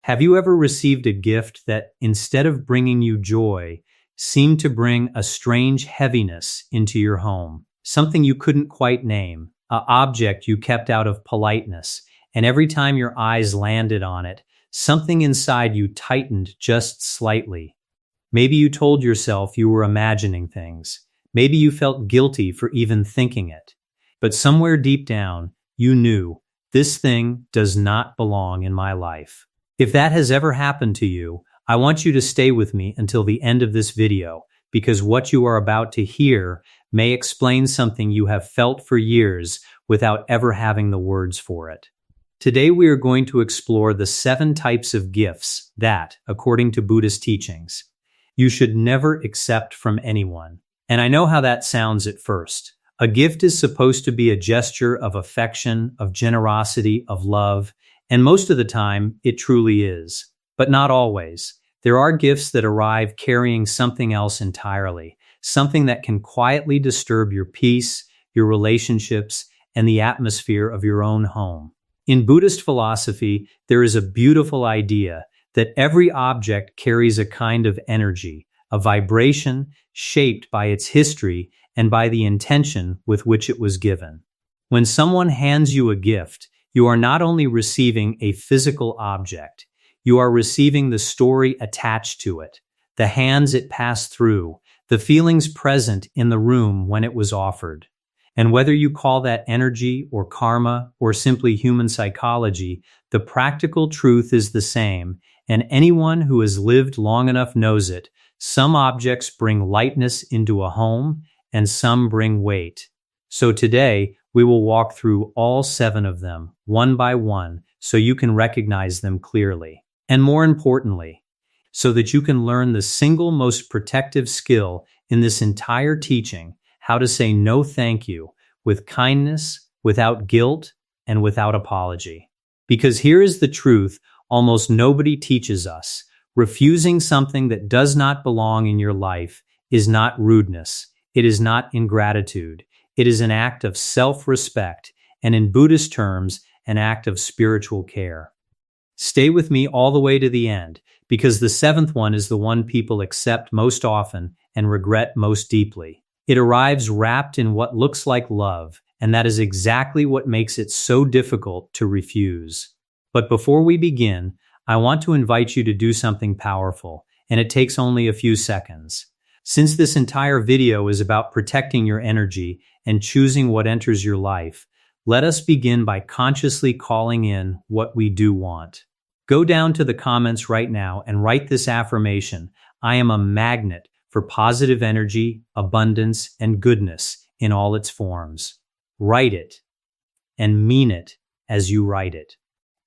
Have you ever received a gift that, instead of bringing you joy, seemed to bring a strange heaviness into your home? Something you couldn't quite name, an object you kept out of politeness, and every time your eyes landed on it, something inside you tightened just slightly. Maybe you told yourself you were imagining things. Maybe you felt guilty for even thinking it. But somewhere deep down, you knew, this thing does not belong in my life. If that has ever happened to you, I want you to stay with me until the end of this video, because what you are about to hear may explain something you have felt for years without ever having the words for it. Today we are going to explore the 7 types of gifts that, according to Buddhist teachings, you should never accept from anyone. And I know how that sounds at first. A gift is supposed to be a gesture of affection, of generosity, of love, and most of the time it truly is. But not always. There are gifts that arrive carrying something else entirely, something that can quietly disturb your peace, your relationships, and the atmosphere of your own home. In Buddhist philosophy, there is a beautiful idea that every object carries a kind of energy, a vibration shaped by its history and by the intention with which it was given. When someone hands you a gift, you are not only receiving a physical object, you are receiving the story attached to it, the hands it passed through, the feelings present in the room when it was offered. And whether you call that energy or karma or simply human psychology, the practical truth is the same, and anyone who has lived long enough knows it. Some objects bring lightness into a home, and some bring weight. So today, we will walk through all 7 of them, one by one, so you can recognize them clearly. And more importantly, so that you can learn the single most protective skill in this entire teaching, how to say no thank you, with kindness, without guilt, and without apology. Because here is the truth almost nobody teaches us. Refusing something that does not belong in your life is not rudeness. It is not ingratitude. It is an act of self-respect, and in Buddhist terms, an act of spiritual care. Stay with me all the way to the end, because the 7th one is the one people accept most often and regret most deeply. It arrives wrapped in what looks like love, and that is exactly what makes it so difficult to refuse. But before we begin, I want to invite you to do something powerful, and it takes only a few seconds. Since this entire video is about protecting your energy and choosing what enters your life, let us begin by consciously calling in what we do want. Go down to the comments right now and write this affirmation: I am a magnet for positive energy, abundance, and goodness in all its forms. Write it and mean it as you write it.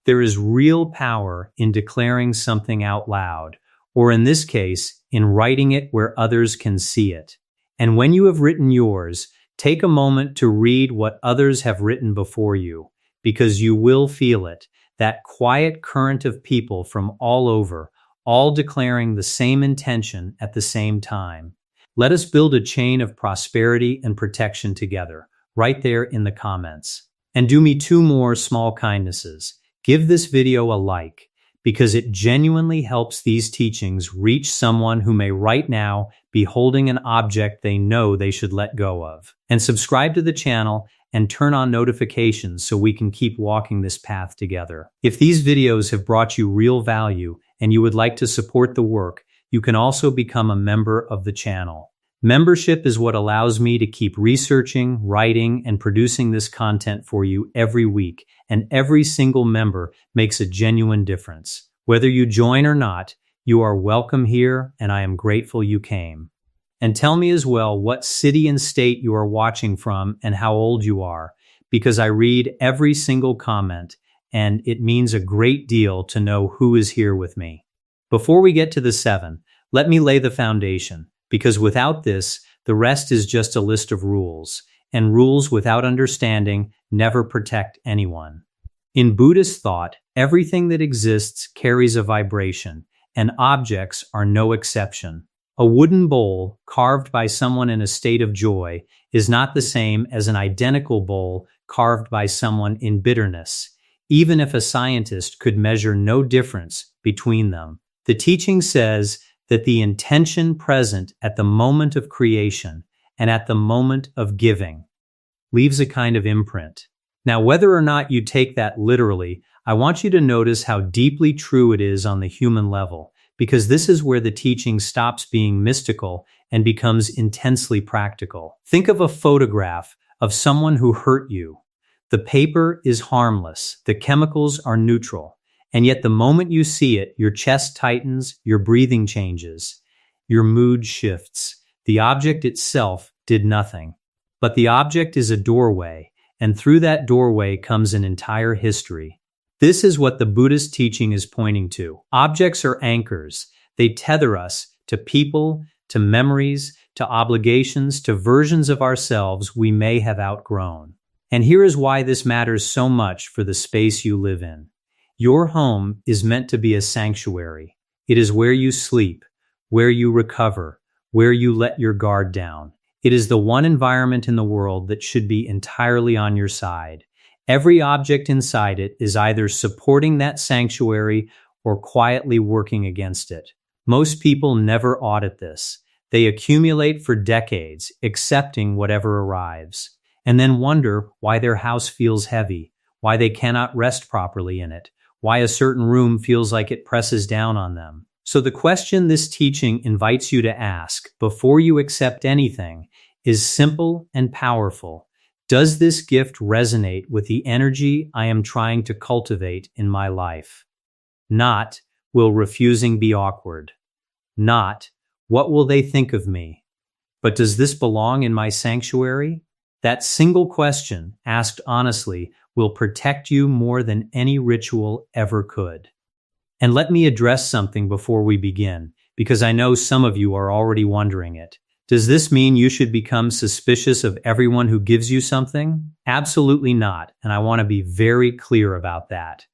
There is real power in declaring something out loud, or in this case, in writing it where others can see it. And when you have written yours, take a moment to read what others have written before you, because you will feel it, that quiet current of people from all over, all declaring the same intention at the same time. Let us build a chain of prosperity and protection together, right there in the comments. And do me 2 more small kindnesses. Give this video a like, because it genuinely helps these teachings reach someone who may right now be holding an object they know they should let go of. And subscribe to the channel and turn on notifications so we can keep walking this path together. If these videos have brought you real value and you would like to support the work, you can also become a member of the channel. Membership is what allows me to keep researching, writing, and producing this content for you every week, and every single member makes a genuine difference. Whether you join or not, you are welcome here, and I am grateful you came. And tell me as well what city and state you are watching from and how old you are, because I read every single comment, and it means a great deal to know who is here with me. Before we get to the 7, let me lay the foundation, because without this, the rest is just a list of rules, and rules without understanding never protect anyone. In Buddhist thought, everything that exists carries a vibration, and objects are no exception. A wooden bowl carved by someone in a state of joy is not the same as an identical bowl carved by someone in bitterness. even if a scientist could measure no difference between them. The teaching says that the intention present at the moment of creation and at the moment of giving leaves a kind of imprint. Now, whether or not you take that literally, I want you to notice how deeply true it is on the human level, because this is where the teaching stops being mystical and becomes intensely practical. Think of a photograph of someone who hurt you. The paper is harmless, the chemicals are neutral, and yet the moment you see it, your chest tightens, your breathing changes, your mood shifts. The object itself did nothing, but the object is a doorway, and through that doorway comes an entire history. This is what the Buddhist teaching is pointing to. Objects are anchors. They tether us to people, to memories, to obligations, to versions of ourselves we may have outgrown. And here is why this matters so much for the space you live in. Your home is meant to be a sanctuary. It is where you sleep, where you recover, where you let your guard down. It is the one environment in the world that should be entirely on your side. Every object inside it is either supporting that sanctuary or quietly working against it. Most people never audit this. They accumulate for decades, accepting whatever arrives, and then wonder why their house feels heavy, why they cannot rest properly in it, why a certain room feels like it presses down on them. So the question this teaching invites you to ask before you accept anything is simple and powerful. Does this gift resonate with the energy I am trying to cultivate in my life? Not, will refusing be awkward? Not, what will they think of me? But does this belong in my sanctuary? That single question, asked honestly, will protect you more than any ritual ever could. And let me address something before we begin, because I know some of you are already wondering it. Does this mean you should become suspicious of everyone who gives you something? Absolutely not, and I want to be very clear about that.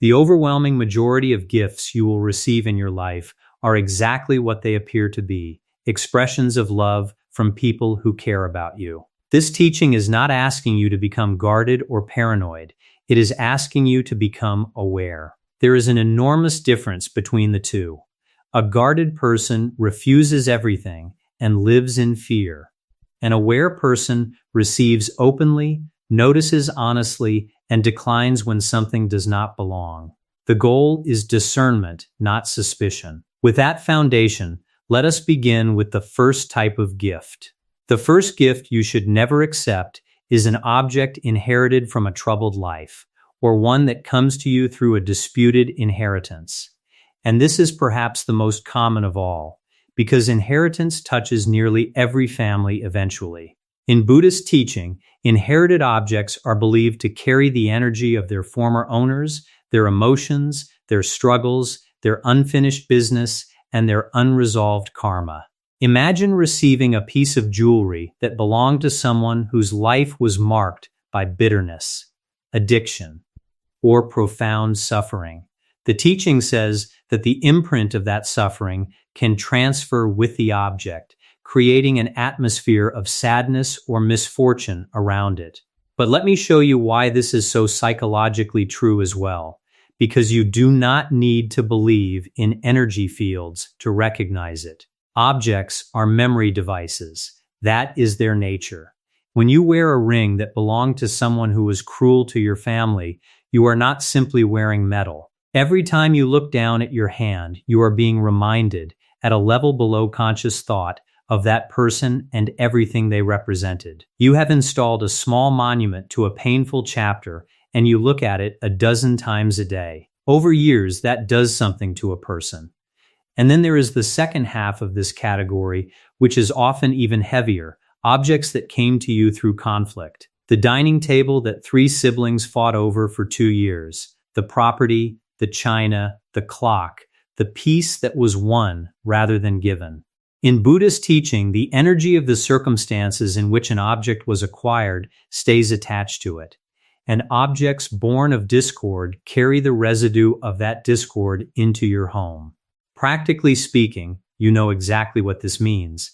The overwhelming majority of gifts you will receive in your life are exactly what they appear to be, expressions of love from people who care about you. This teaching is not asking you to become guarded or paranoid. It is asking you to become aware. There is an enormous difference between the two. A guarded person refuses everything and lives in fear. An aware person receives openly, notices honestly, and declines when something does not belong. The goal is discernment, not suspicion. With that foundation, let us begin with the first type of gift. The first gift you should never accept is an object inherited from a troubled life, or one that comes to you through a disputed inheritance. And this is perhaps the most common of all, because inheritance touches nearly every family eventually. In Buddhist teaching, inherited objects are believed to carry the energy of their former owners, their emotions, their struggles, their unfinished business, and their unresolved karma. Imagine receiving a piece of jewelry that belonged to someone whose life was marked by bitterness, addiction, or profound suffering. The teaching says that the imprint of that suffering can transfer with the object, creating an atmosphere of sadness or misfortune around it. But let me show you why this is so psychologically true as well, because you do not need to believe in energy fields to recognize it. Objects are memory devices. That is their nature. When you wear a ring that belonged to someone who was cruel to your family, you are not simply wearing metal. Every time you look down at your hand, you are being reminded, at a level below conscious thought, of that person and everything they represented. You have installed a small monument to a painful chapter, and you look at it a dozen times a day. Over years, that does something to a person. And then there is the second half of this category, which is often even heavier, objects that came to you through conflict. The dining table that 3 siblings fought over for 2 years, the property, the china, the clock, the peace that was won rather than given. In Buddhist teaching, the energy of the circumstances in which an object was acquired stays attached to it, and objects born of discord carry the residue of that discord into your home. Practically speaking, you know exactly what this means.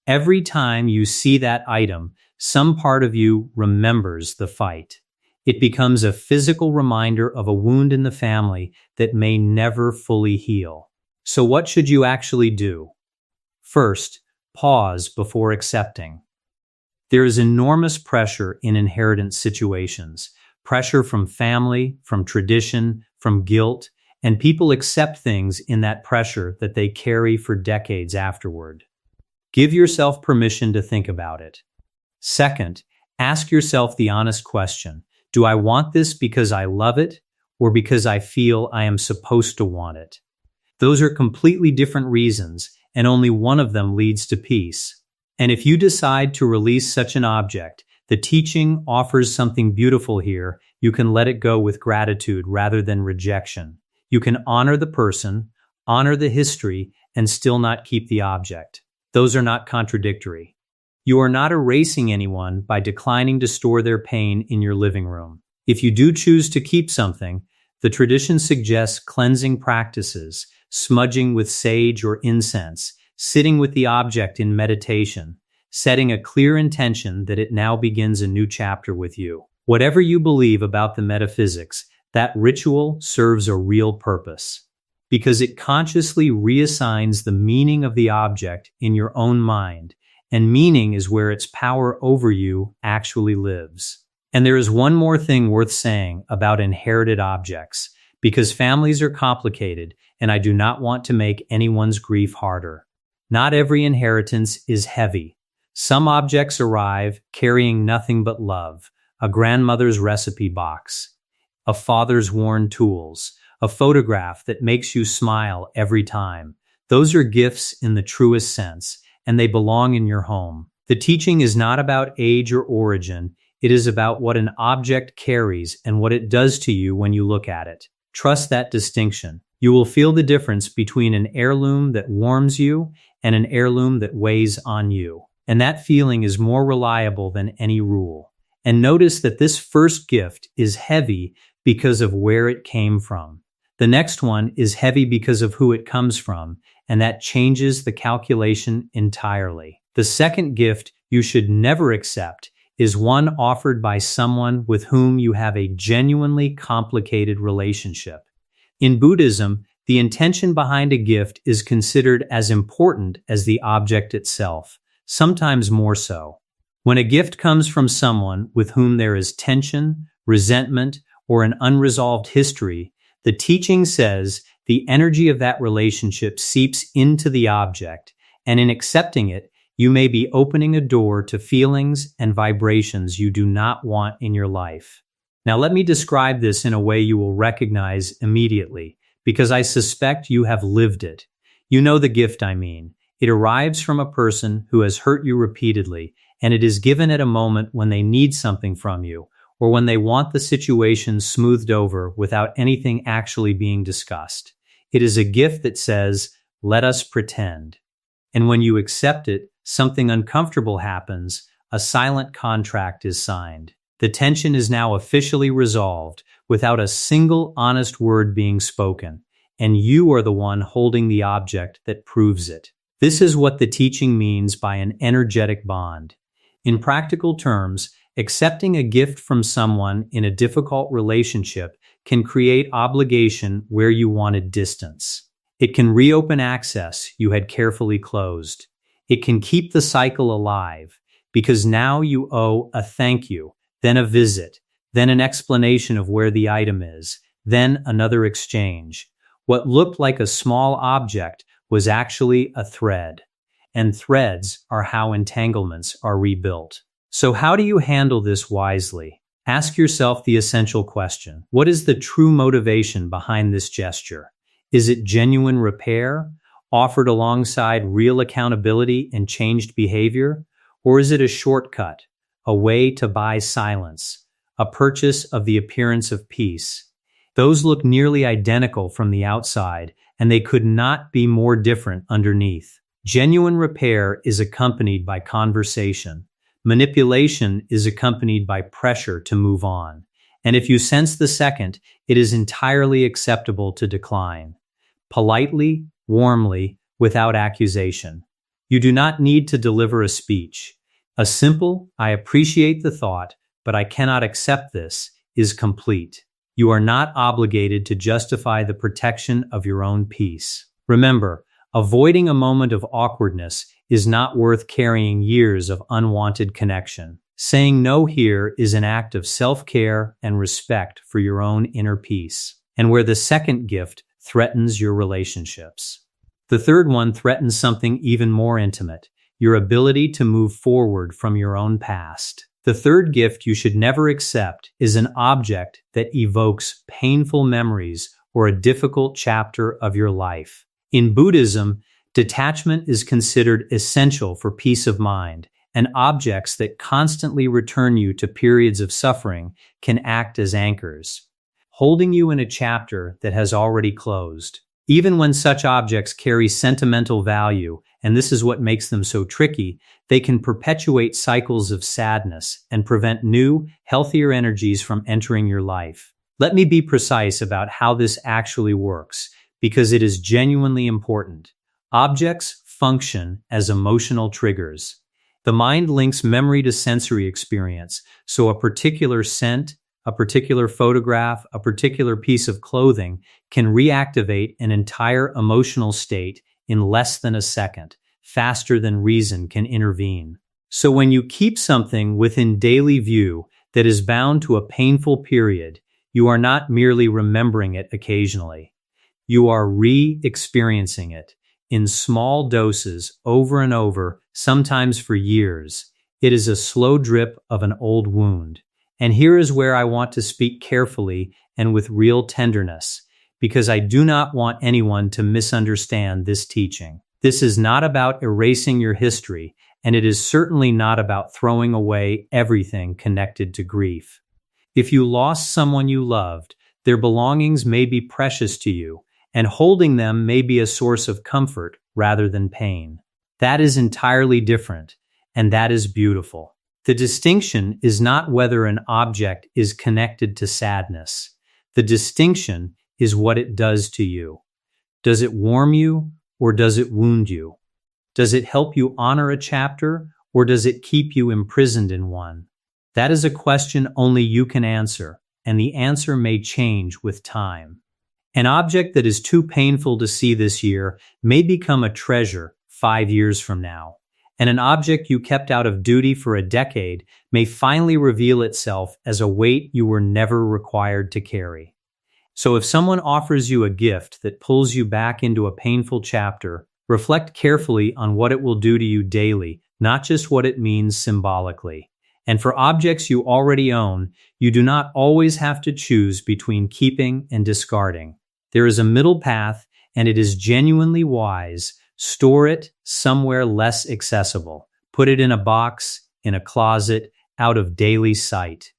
Every time you see that item, some part of you remembers the fight. It becomes a physical reminder of a wound in the family that may never fully heal. So what should you actually do? First, pause before accepting. There is enormous pressure in inheritance situations, pressure from family, from tradition, from guilt, and people accept things in that pressure that they carry for decades afterward. Give yourself permission to think about it. Second, ask yourself the honest question, do I want this because I love it or because I feel I am supposed to want it? Those are completely different reasons, and only one of them leads to peace. And if you decide to release such an object, the teaching offers something beautiful here. You can let it go with gratitude rather than rejection. You can honor the person, honor the history, and still not keep the object. Those are not contradictory. You are not erasing anyone by declining to store their pain in your living room. If you do choose to keep something, the tradition suggests cleansing practices, smudging with sage or incense, sitting with the object in meditation, setting a clear intention that it now begins a new chapter with you. Whatever you believe about the metaphysics, that ritual serves a real purpose, because it consciously reassigns the meaning of the object in your own mind, and meaning is where its power over you actually lives. And there is one more thing worth saying about inherited objects, because families are complicated, and I do not want to make anyone's grief harder. Not every inheritance is heavy. Some objects arrive carrying nothing but love, a grandmother's recipe box, a father's worn tools, a photograph that makes you smile every time. Those are gifts in the truest sense, and they belong in your home. The teaching is not about age or origin. It is about what an object carries and what it does to you when you look at it. Trust that distinction. You will feel the difference between an heirloom that warms you and an heirloom that weighs on you. And that feeling is more reliable than any rule. And notice that this first gift is heavy because of where it came from. The next one is heavy because of who it comes from, and that changes the calculation entirely. The second gift you should never accept is one offered by someone with whom you have a genuinely complicated relationship. In Buddhism, the intention behind a gift is considered as important as the object itself, sometimes more so. When a gift comes from someone with whom there is tension, resentment, or an unresolved history, the teaching says the energy of that relationship seeps into the object, and in accepting it, you may be opening a door to feelings and vibrations you do not want in your life. Now let me describe this in a way you will recognize immediately, because I suspect you have lived it. You know the gift I mean. It arrives from a person who has hurt you repeatedly, and it is given at a moment when they need something from you, or when they want the situation smoothed over without anything actually being discussed. It is a gift that says, let us pretend. And when you accept it, something uncomfortable happens, a silent contract is signed. The tension is now officially resolved without a single honest word being spoken, and you are the one holding the object that proves it. This is what the teaching means by an energetic bond. In practical terms, accepting a gift from someone in a difficult relationship can create obligation where you wanted distance. It can reopen access you had carefully closed. It can keep the cycle alive, because now you owe a thank you, then a visit, then an explanation of where the item is, then another exchange. What looked like a small object was actually a thread, and threads are how entanglements are rebuilt. So how do you handle this wisely? Ask yourself the essential question. What is the true motivation behind this gesture? Is it genuine repair, offered alongside real accountability and changed behavior? Or is it a shortcut, a way to buy silence, a purchase of the appearance of peace? Those look nearly identical from the outside, and they could not be more different underneath. Genuine repair is accompanied by conversation. Manipulation is accompanied by pressure to move on. And if you sense the second, it is entirely acceptable to decline. Politely, warmly, without accusation. You do not need to deliver a speech. A simple, I appreciate the thought, but I cannot accept this, is complete. You are not obligated to justify the protection of your own peace. Remember, avoiding a moment of awkwardness is not worth carrying years of unwanted connection. Saying no here is an act of self-care and respect for your own inner peace, and where the second gift threatens your relationships. The third one threatens something even more intimate, your ability to move forward from your own past. The third gift you should never accept is an object that evokes painful memories or a difficult chapter of your life. In Buddhism, detachment is considered essential for peace of mind, and objects that constantly return you to periods of suffering can act as anchors, holding you in a chapter that has already closed. Even when such objects carry sentimental value, and this is what makes them so tricky, they can perpetuate cycles of sadness and prevent new, healthier energies from entering your life. Let me be precise about how this actually works, because it is genuinely important. Objects function as emotional triggers. The mind links memory to sensory experience, so a particular scent, a particular photograph, a particular piece of clothing can reactivate an entire emotional state in less than a second, faster than reason can intervene. So when you keep something within daily view that is bound to a painful period, you are not merely remembering it occasionally. You are re-experiencing it in small doses over and over, sometimes for years. It is a slow drip of an old wound. And here is where I want to speak carefully and with real tenderness, because I do not want anyone to misunderstand this teaching. This is not about erasing your history, and it is certainly not about throwing away everything connected to grief. If you lost someone you loved, their belongings may be precious to you, and holding them may be a source of comfort rather than pain. That is entirely different, and that is beautiful. The distinction is not whether an object is connected to sadness. The distinction is what it does to you. Does it warm you, or does it wound you? Does it help you honor a chapter, or does it keep you imprisoned in one? That is a question only you can answer, and the answer may change with time. An object that is too painful to see this year may become a treasure 5 years from now, and an object you kept out of duty for a decade may finally reveal itself as a weight you were never required to carry. So if someone offers you a gift that pulls you back into a painful chapter, reflect carefully on what it will do to you daily, not just what it means symbolically. And for objects you already own, you do not always have to choose between keeping and discarding. There is a middle path, and it is genuinely wise. Store it somewhere less accessible. Put it in a box, in a closet, out of daily sight.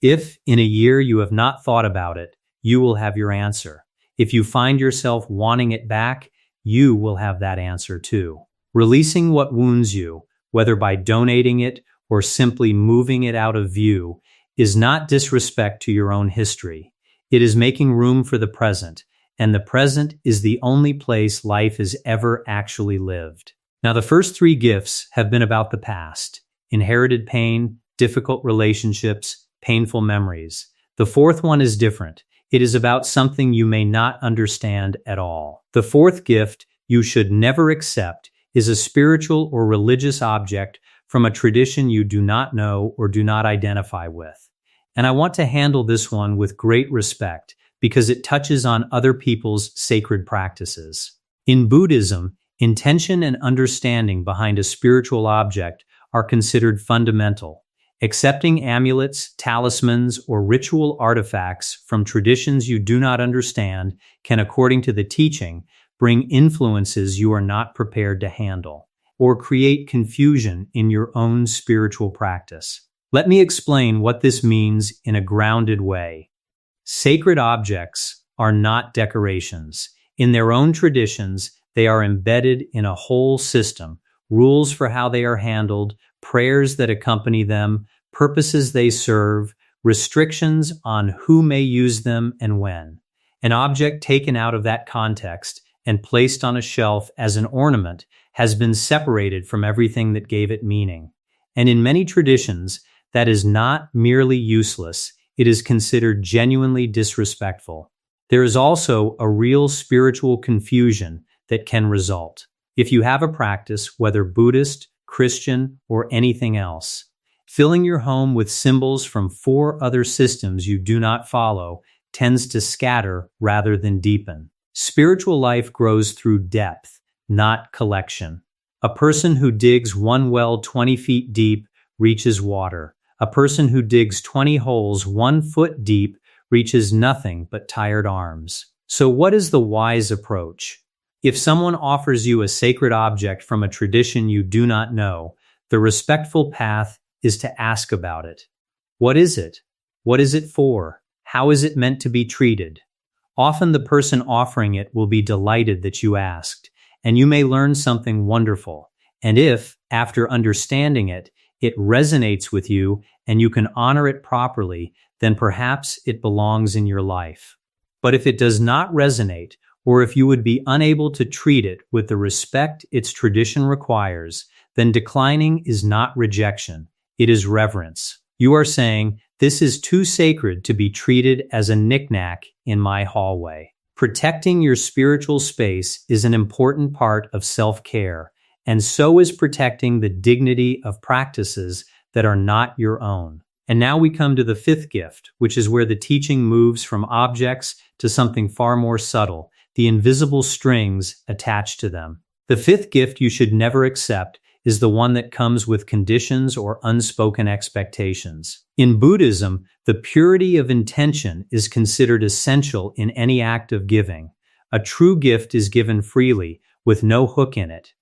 If in a year you have not thought about it, you will have your answer. If you find yourself wanting it back, you will have that answer too. Releasing what wounds you, whether by donating it or simply moving it out of view, is not disrespect to your own history. It is making room for the present, and the present is the only place life is ever actually lived. Now, the first 3 gifts have been about the past: inherited pain, difficult relationships, painful memories. The fourth one is different. It is about something you may not understand at all. The fourth gift you should never accept is a spiritual or religious object from a tradition you do not know or do not identify with. And I want to handle this one with great respect, because it touches on other people's sacred practices. In Buddhism, intention and understanding behind a spiritual object are considered fundamental. Accepting amulets, talismans, or ritual artifacts from traditions you do not understand can, according to the teaching, bring influences you are not prepared to handle, or create confusion in your own spiritual practice. Let me explain what this means in a grounded way. Sacred objects are not decorations. In their own traditions, they are embedded in a whole system, rules for how they are handled, prayers that accompany them, purposes they serve, restrictions on who may use them and when. An object taken out of that context and placed on a shelf as an ornament has been separated from everything that gave it meaning. And in many traditions, that is not merely useless, it is considered genuinely disrespectful. There is also a real spiritual confusion that can result. If you have a practice, whether Buddhist, Christian, or anything else, filling your home with symbols from 4 other systems you do not follow tends to scatter rather than deepen. Spiritual life grows through depth, not collection. A person who digs one well 20 feet deep reaches water. A person who digs 20 holes 1 foot deep reaches nothing but tired arms. So what is the wise approach? If someone offers you a sacred object from a tradition you do not know, the respectful path is to ask about it. What is it? What is it for? How is it meant to be treated? Often the person offering it will be delighted that you asked, and you may learn something wonderful. And if, after understanding it, it resonates with you and you can honor it properly, then perhaps it belongs in your life. But if it does not resonate, or if you would be unable to treat it with the respect its tradition requires, then declining is not rejection, it is reverence. You are saying, this is too sacred to be treated as a knickknack in my hallway. Protecting your spiritual space is an important part of self-care, and so is protecting the dignity of practices that are not your own. And now we come to the 5th gift, which is where the teaching moves from objects to something far more subtle, the invisible strings attached to them. The 5th gift you should never accept is the one that comes with conditions or unspoken expectations. In Buddhism, the purity of intention is considered essential in any act of giving. A true gift is given freely, with no hook in it.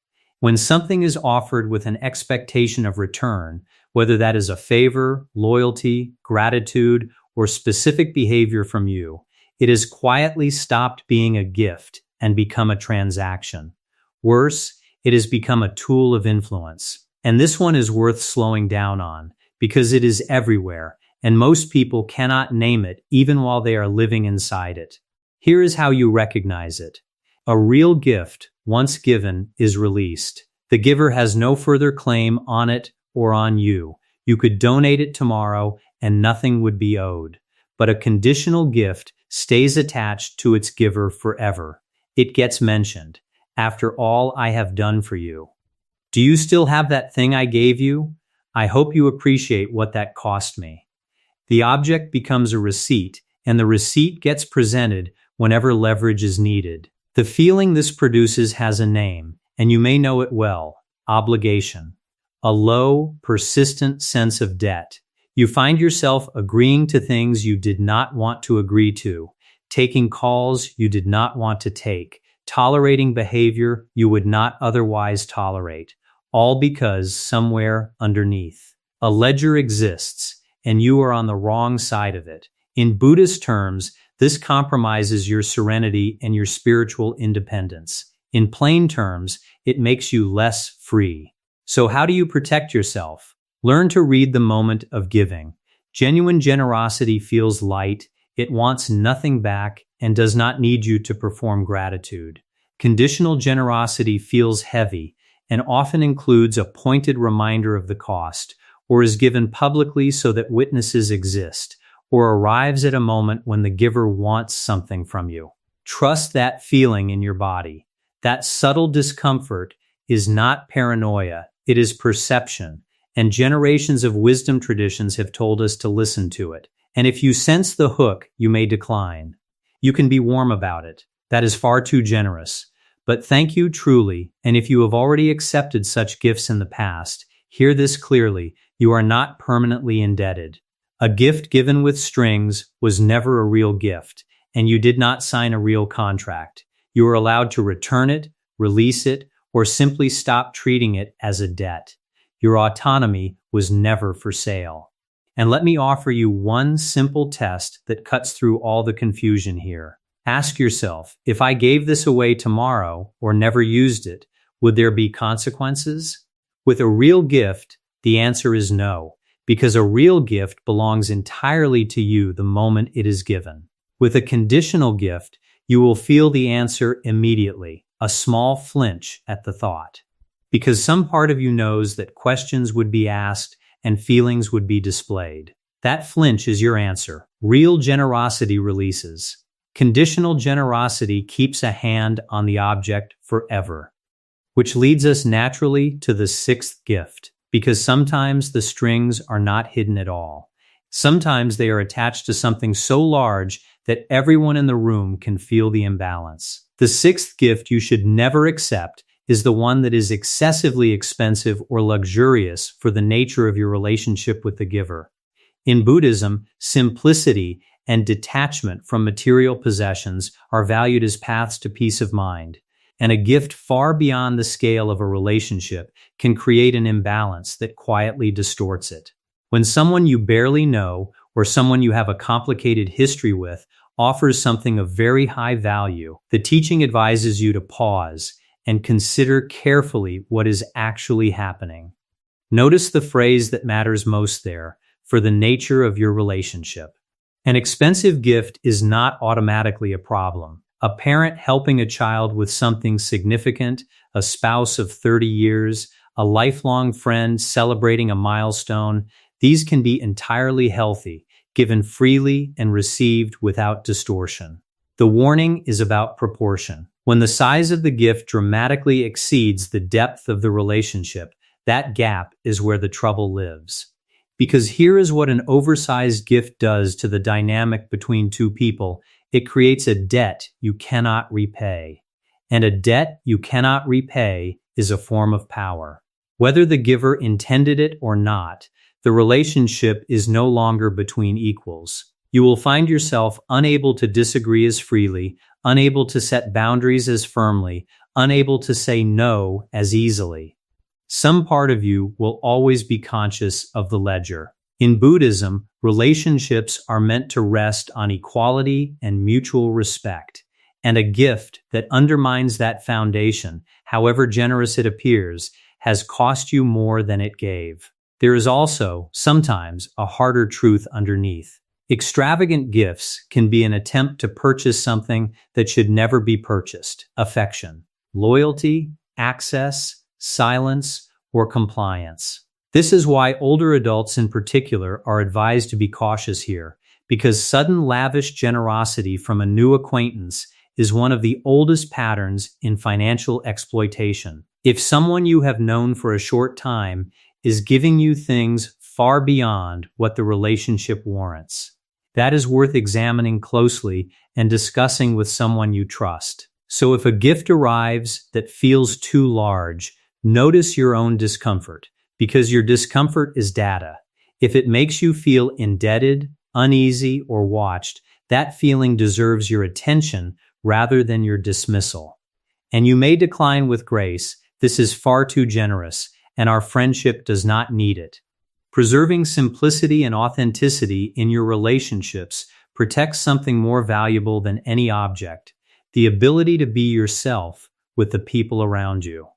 When something is offered with an expectation of return, whether that is a favor, loyalty, gratitude, or specific behavior from you, it has quietly stopped being a gift and become a transaction. Worse, it has become a tool of influence. And this one is worth slowing down on, because it is everywhere, and most people cannot name it even while they are living inside it. Here is how you recognize it. A real gift, once given, is released. The giver has no further claim on it or on you. You could donate it tomorrow and nothing would be owed. But a conditional gift stays attached to its giver forever. It gets mentioned. After all I have done for you. Do you still have that thing I gave you? I hope you appreciate what that cost me. The object becomes a receipt, and the receipt gets presented whenever leverage is needed. The feeling this produces has a name, and you may know it well: obligation. A low, persistent sense of debt. You find yourself agreeing to things you did not want to agree to, taking calls you did not want to take, tolerating behavior you would not otherwise tolerate, all because somewhere underneath, a ledger exists, and you are on the wrong side of it. In Buddhist terms, this compromises your serenity and your spiritual independence. In plain terms, it makes you less free. So how do you protect yourself? Learn to read the moment of giving. Genuine generosity feels light, it wants nothing back, and does not need you to perform gratitude. Conditional generosity feels heavy and often includes a pointed reminder of the cost, or is given publicly so that witnesses exist, or arrives at a moment when the giver wants something from you. Trust that feeling in your body. That subtle discomfort is not paranoia, it is perception, and generations of wisdom traditions have told us to listen to it. And if you sense the hook, you may decline. You can be warm about it. That is far too generous. But thank you truly, and if you have already accepted such gifts in the past, hear this clearly: you are not permanently indebted. A gift given with strings was never a real gift, and you did not sign a real contract. You are allowed to return it, release it, or simply stop treating it as a debt. Your autonomy was never for sale. And let me offer you one simple test that cuts through all the confusion here. Ask yourself, if I gave this away tomorrow or never used it, would there be consequences? With a real gift, the answer is no, because a real gift belongs entirely to you the moment it is given. With a conditional gift, you will feel the answer immediately, a small flinch at the thought, because some part of you knows that questions would be asked and feelings would be displayed. That flinch is your answer. Real generosity releases. Conditional generosity keeps a hand on the object forever. Which leads us naturally to the sixth gift, because sometimes the strings are not hidden at all. Sometimes they are attached to something so large that everyone in the room can feel the imbalance. The sixth gift you should never accept is the one that is excessively expensive or luxurious for the nature of your relationship with the giver. In Buddhism, simplicity and detachment from material possessions are valued as paths to peace of mind, and a gift far beyond the scale of a relationship can create an imbalance that quietly distorts it. When someone you barely know or someone you have a complicated history with offers something of very high value, the teaching advises you to pause and consider carefully what is actually happening. Notice the phrase that matters most there, for the nature of your relationship. An expensive gift is not automatically a problem. A parent helping a child with something significant, a spouse of 30 years, a lifelong friend celebrating a milestone, these can be entirely healthy, given freely and received without distortion. The warning is about proportion. When the size of the gift dramatically exceeds the depth of the relationship, that gap is where the trouble lives. Because here is what an oversized gift does to the dynamic between two people. It creates a debt you cannot repay. And a debt you cannot repay is a form of power. Whether the giver intended it or not, the relationship is no longer between equals. You will find yourself unable to disagree as freely, unable to set boundaries as firmly, unable to say no as easily. Some part of you will always be conscious of the ledger. In Buddhism, relationships are meant to rest on equality and mutual respect, and a gift that undermines that foundation, however generous it appears, has cost you more than it gave. There is also, sometimes, a harder truth underneath. Extravagant gifts can be an attempt to purchase something that should never be purchased: affection, loyalty, access, silence, or compliance. This is why older adults in particular are advised to be cautious here, because sudden lavish generosity from a new acquaintance is one of the oldest patterns in financial exploitation. If someone you have known for a short time is giving you things far beyond what the relationship warrants, that is worth examining closely and discussing with someone you trust. So if a gift arrives that feels too large, notice your own discomfort, because your discomfort is data. If it makes you feel indebted, uneasy, or watched, that feeling deserves your attention rather than your dismissal. And you may decline with grace, "This is far too generous, and our friendship does not need it." Preserving simplicity and authenticity in your relationships protects something more valuable than any object: the ability to be yourself with the people around you.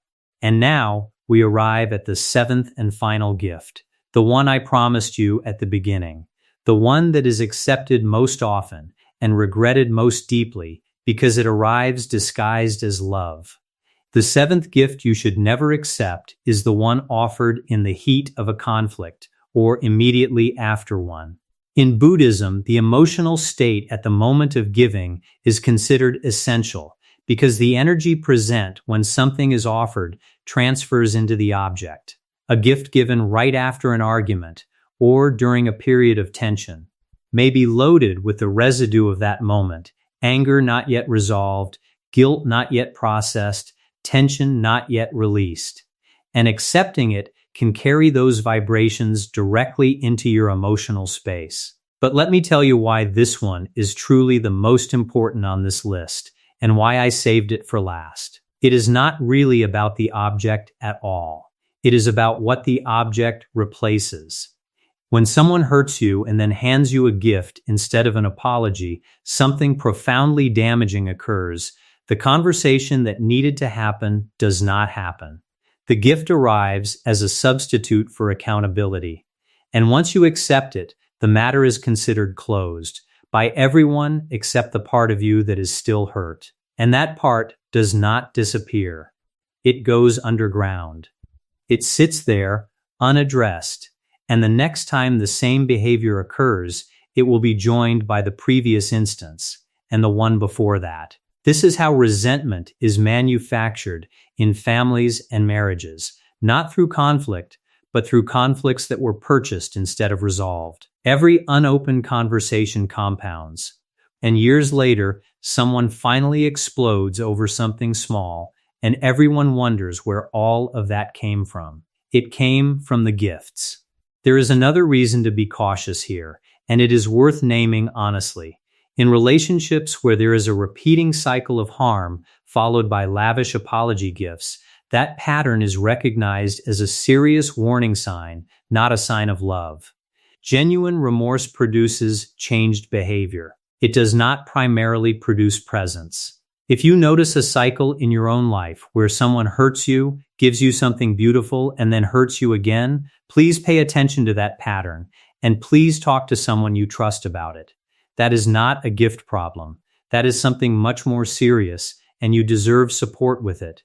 And now we arrive at the seventh and final gift, the one I promised you at the beginning, the one that is accepted most often and regretted most deeply because it arrives disguised as love. The seventh gift you should never accept is the one offered in the heat of a conflict or immediately after one. In Buddhism, the emotional state at the moment of giving is considered essential because the energy present when something is offered transfers into the object. A gift given right after an argument or during a period of tension may be loaded with the residue of that moment: anger not yet resolved, guilt not yet processed, tension not yet released. And accepting it can carry those vibrations directly into your emotional space. But let me tell you why this one is truly the most important on this list, and why I saved it for last. It is not really about the object at all. It is about what the object replaces. When someone hurts you and then hands you a gift instead of an apology, something profoundly damaging occurs. The conversation that needed to happen does not happen. The gift arrives as a substitute for accountability. And once you accept it, the matter is considered closed by everyone except the part of you that is still hurt. And that part does not disappear. It goes underground. It sits there, unaddressed, and the next time the same behavior occurs, it will be joined by the previous instance and the one before that. This is how resentment is manufactured in families and marriages, not through conflict, but through conflicts that were purchased instead of resolved. Every unopened conversation compounds, and years later, someone finally explodes over something small, and everyone wonders where all of that came from. It came from the gifts. There is another reason to be cautious here, and it is worth naming honestly. In relationships where there is a repeating cycle of harm followed by lavish apology gifts, that pattern is recognized as a serious warning sign, not a sign of love. Genuine remorse produces changed behavior. It does not primarily produce presence. If you notice a cycle in your own life where someone hurts you, gives you something beautiful, and then hurts you again, please pay attention to that pattern, and please talk to someone you trust about it. That is not a gift problem. That is something much more serious, and you deserve support with it.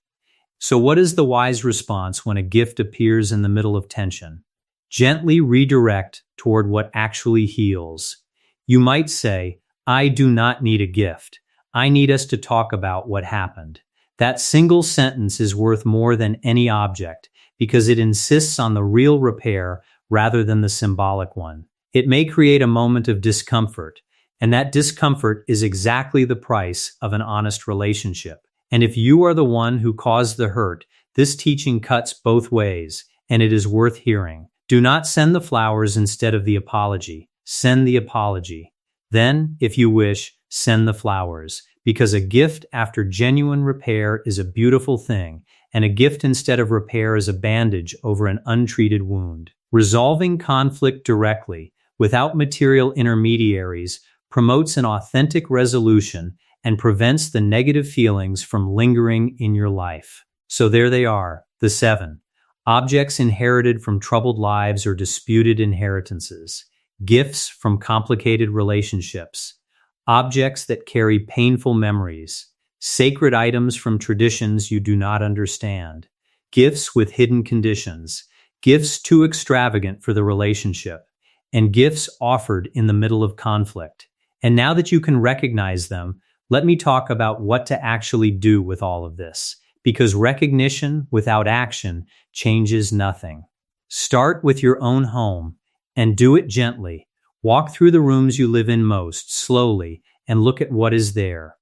So what is the wise response when a gift appears in the middle of tension? Gently redirect toward what actually heals. You might say, "I do not need a gift. I need us to talk about what happened." That single sentence is worth more than any object because it insists on the real repair rather than the symbolic one. It may create a moment of discomfort, and that discomfort is exactly the price of an honest relationship. And if you are the one who caused the hurt, this teaching cuts both ways, and it is worth hearing. Do not send the flowers instead of the apology. Send the apology. Then, if you wish, send the flowers, because a gift after genuine repair is a beautiful thing, and a gift instead of repair is a bandage over an untreated wound. Resolving conflict directly, without material intermediaries, promotes an authentic resolution and prevents the negative feelings from lingering in your life. So there they are, the 7. Objects inherited from troubled lives or disputed inheritances. Gifts from complicated relationships. Objects that carry painful memories. Sacred items from traditions you do not understand. Gifts with hidden conditions. Gifts too extravagant for the relationship. And gifts offered in the middle of conflict. And now that you can recognize them, let me talk about what to actually do with all of this. Because recognition without action changes nothing. Start with your own home and do it gently. Walk through the rooms you live in most slowly and look at what is there.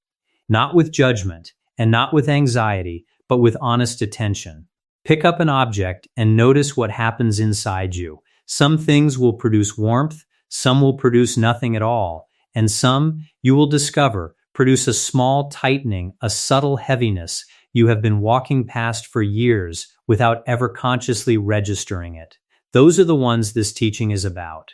Not with judgment and not with anxiety, but with honest attention. Pick up an object and notice what happens inside you. Some things will produce warmth, some will produce nothing at all, and some, you will discover, produce a small tightening, a subtle heaviness you have been walking past for years without ever consciously registering it. Those are the ones this teaching is about.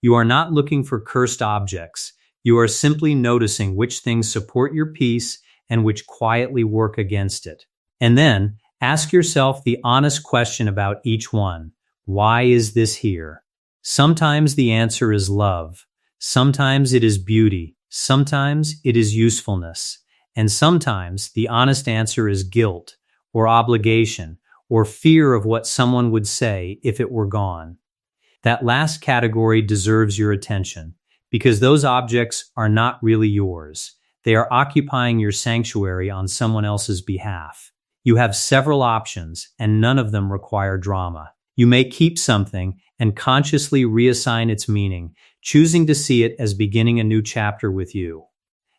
You are not looking for cursed objects. You are simply noticing which things support your peace and which quietly work against it. And then, ask yourself the honest question about each one. Why is this here? Sometimes the answer is love. Sometimes it is beauty. Sometimes it is usefulness. And sometimes the honest answer is guilt, or obligation, or fear of what someone would say if it were gone. That last category deserves your attention, because those objects are not really yours. They are occupying your sanctuary on someone else's behalf. You have several options, and none of them require drama. You may keep something and consciously reassign its meaning, choosing to see it as beginning a new chapter with you.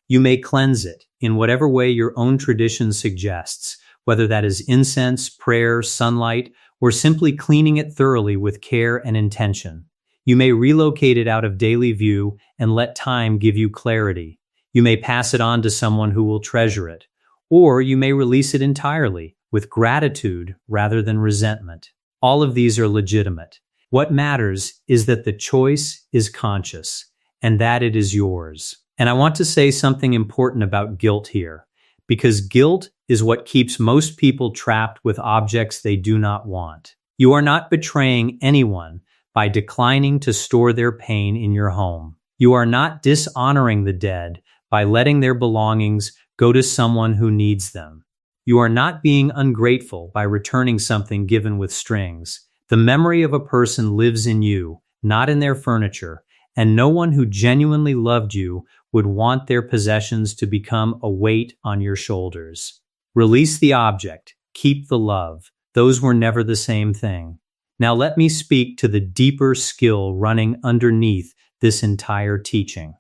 You may cleanse it in whatever way your own tradition suggests, whether that is incense, prayer, sunlight, or simply cleaning it thoroughly with care and intention. You may relocate it out of daily view and let time give you clarity. You may pass it on to someone who will treasure it, or you may release it entirely with gratitude rather than resentment. All of these are legitimate. What matters is that the choice is conscious and that it is yours. And I want to say something important about guilt here, because guilt is what keeps most people trapped with objects they do not want. You are not betraying anyone by declining to store their pain in your home. You are not dishonoring the dead by letting their belongings go to someone who needs them. You are not being ungrateful by returning something given with strings. The memory of a person lives in you, not in their furniture, and no one who genuinely loved you would want their possessions to become a weight on your shoulders. Release the object, keep the love. Those were never the same thing. Now let me speak to the deeper skill running underneath this entire teaching.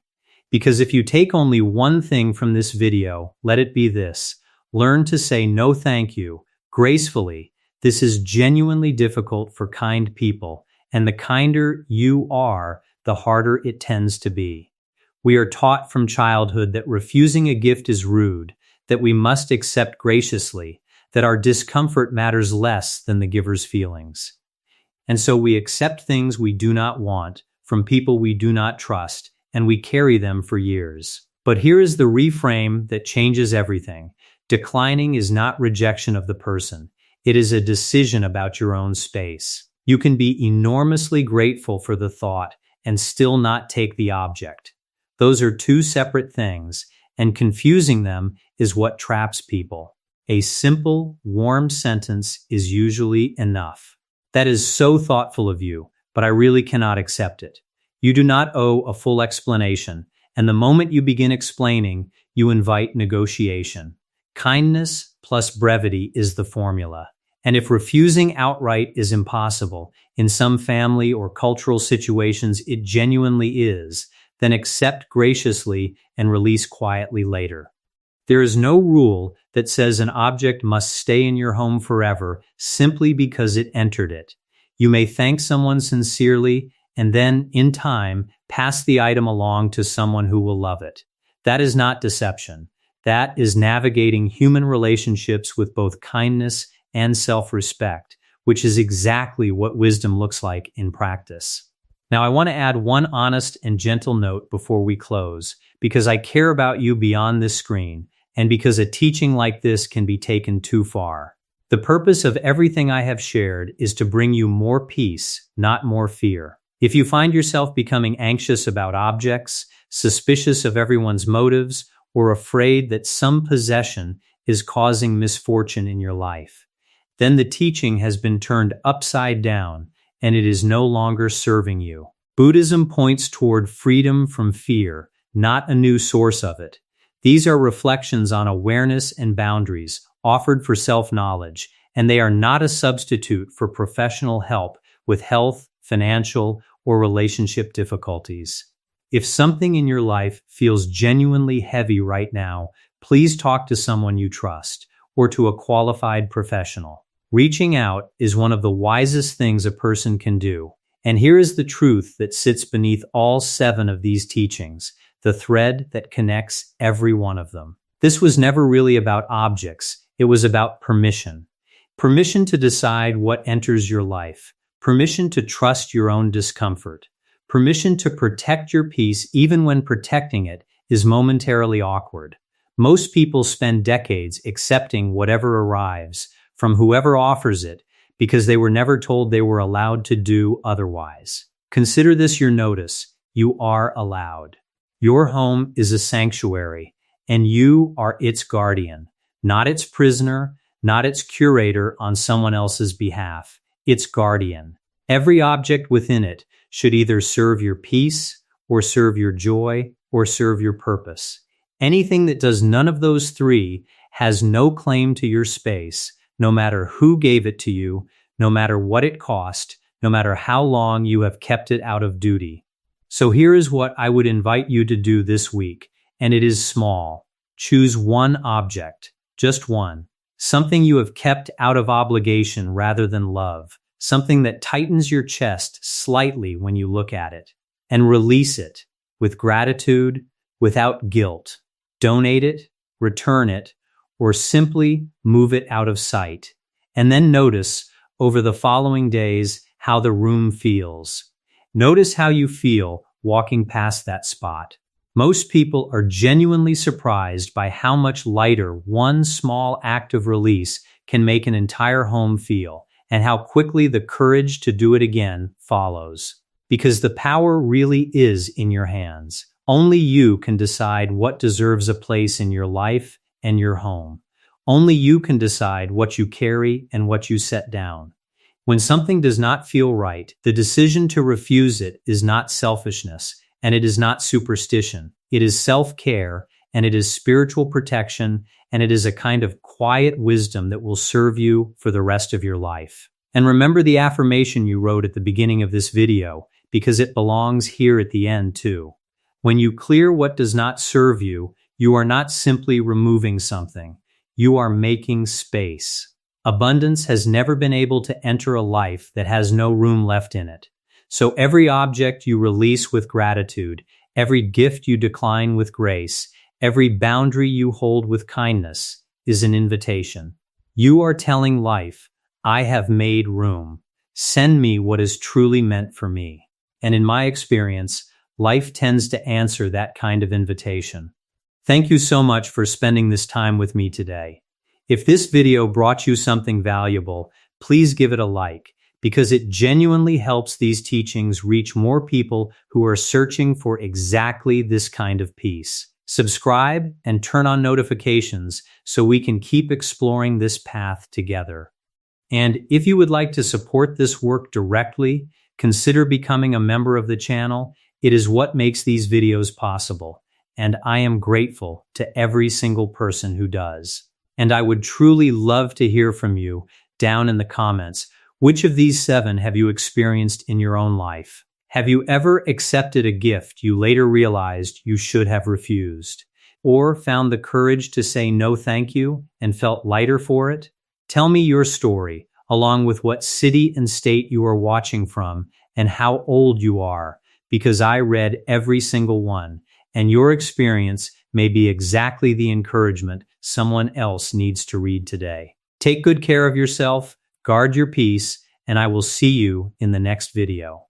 Because if you take only one thing from this video, let it be this: learn to say no thank you, gracefully. This is genuinely difficult for kind people, and the kinder you are, the harder it tends to be. We are taught from childhood that refusing a gift is rude, that we must accept graciously, that our discomfort matters less than the giver's feelings. And so we accept things we do not want from people we do not trust, and we carry them for years. But here is the reframe that changes everything. Declining is not rejection of the person. It is a decision about your own space. You can be enormously grateful for the thought and still not take the object. Those are two separate things, and confusing them is what traps people. A simple, warm sentence is usually enough. That is so thoughtful of you, but I really cannot accept it. You do not owe a full explanation, and the moment you begin explaining, you invite negotiation. Kindness plus brevity is the formula. And if refusing outright is impossible, in some family or cultural situations it genuinely is, then accept graciously and release quietly later. There is no rule that says an object must stay in your home forever simply because it entered it. You may thank someone sincerely and then, in time, pass the item along to someone who will love it. That is not deception. That is navigating human relationships with both kindness and self-respect, which is exactly what wisdom looks like in practice. Now, I want to add one honest and gentle note before we close, because I care about you beyond this screen, and because a teaching like this can be taken too far. The purpose of everything I have shared is to bring you more peace, not more fear. If you find yourself becoming anxious about objects, suspicious of everyone's motives, or afraid that some possession is causing misfortune in your life, then the teaching has been turned upside down and it is no longer serving you. Buddhism points toward freedom from fear, not a new source of it. These are reflections on awareness and boundaries offered for self-knowledge, and they are not a substitute for professional help with health, financial, or relationship difficulties. If something in your life feels genuinely heavy right now, please talk to someone you trust or to a qualified professional. Reaching out is one of the wisest things a person can do. And here is the truth that sits beneath all 7 of these teachings, the thread that connects every one of them. This was never really about objects. It was about permission. Permission to decide what enters your life. Permission to trust your own discomfort. Permission to protect your peace even when protecting it is momentarily awkward. Most people spend decades accepting whatever arrives from whoever offers it because they were never told they were allowed to do otherwise. Consider this your notice. You are allowed. Your home is a sanctuary, and you are its guardian, not its prisoner, not its curator on someone else's behalf. Its guardian. Every object within it should either serve your peace, or serve your joy, or serve your purpose. Anything that does none of those 3 has no claim to your space, no matter who gave it to you, no matter what it cost, no matter how long you have kept it out of duty. So here is what I would invite you to do this week, and it is small. Choose one object, just one. Something you have kept out of obligation rather than love. Something that tightens your chest slightly when you look at it. And release it with gratitude, without guilt. Donate it, return it, or simply move it out of sight. And then notice over the following days how the room feels. Notice how you feel walking past that spot. Most people are genuinely surprised by how much lighter one small act of release can make an entire home feel, and how quickly the courage to do it again follows. Because the power really is in your hands. Only you can decide what deserves a place in your life and your home. Only you can decide what you carry and what you set down. When something does not feel right, the decision to refuse it is not selfishness, and it is not superstition. It is self-care, and it is spiritual protection, and it is a kind of quiet wisdom that will serve you for the rest of your life. And remember the affirmation you wrote at the beginning of this video, because it belongs here at the end too. When you clear what does not serve you, you are not simply removing something. You are making space. Abundance has never been able to enter a life that has no room left in it. So every object you release with gratitude, every gift you decline with grace, every boundary you hold with kindness is an invitation. You are telling life, I have made room. Send me what is truly meant for me. And in my experience, life tends to answer that kind of invitation. Thank you so much for spending this time with me today. If this video brought you something valuable, please give it a like, because it genuinely helps these teachings reach more people who are searching for exactly this kind of peace. Subscribe and turn on notifications so we can keep exploring this path together. And if you would like to support this work directly, consider becoming a member of the channel. It is what makes these videos possible, and I am grateful to every single person who does. And I would truly love to hear from you down in the comments. Which of these 7 have you experienced in your own life? Have you ever accepted a gift you later realized you should have refused? Or found the courage to say no thank you and felt lighter for it? Tell me your story, along with what city and state you are watching from and how old you are, because I read every single one, and your experience may be exactly the encouragement someone else needs to read today. Take good care of yourself, guard your peace, and I will see you in the next video.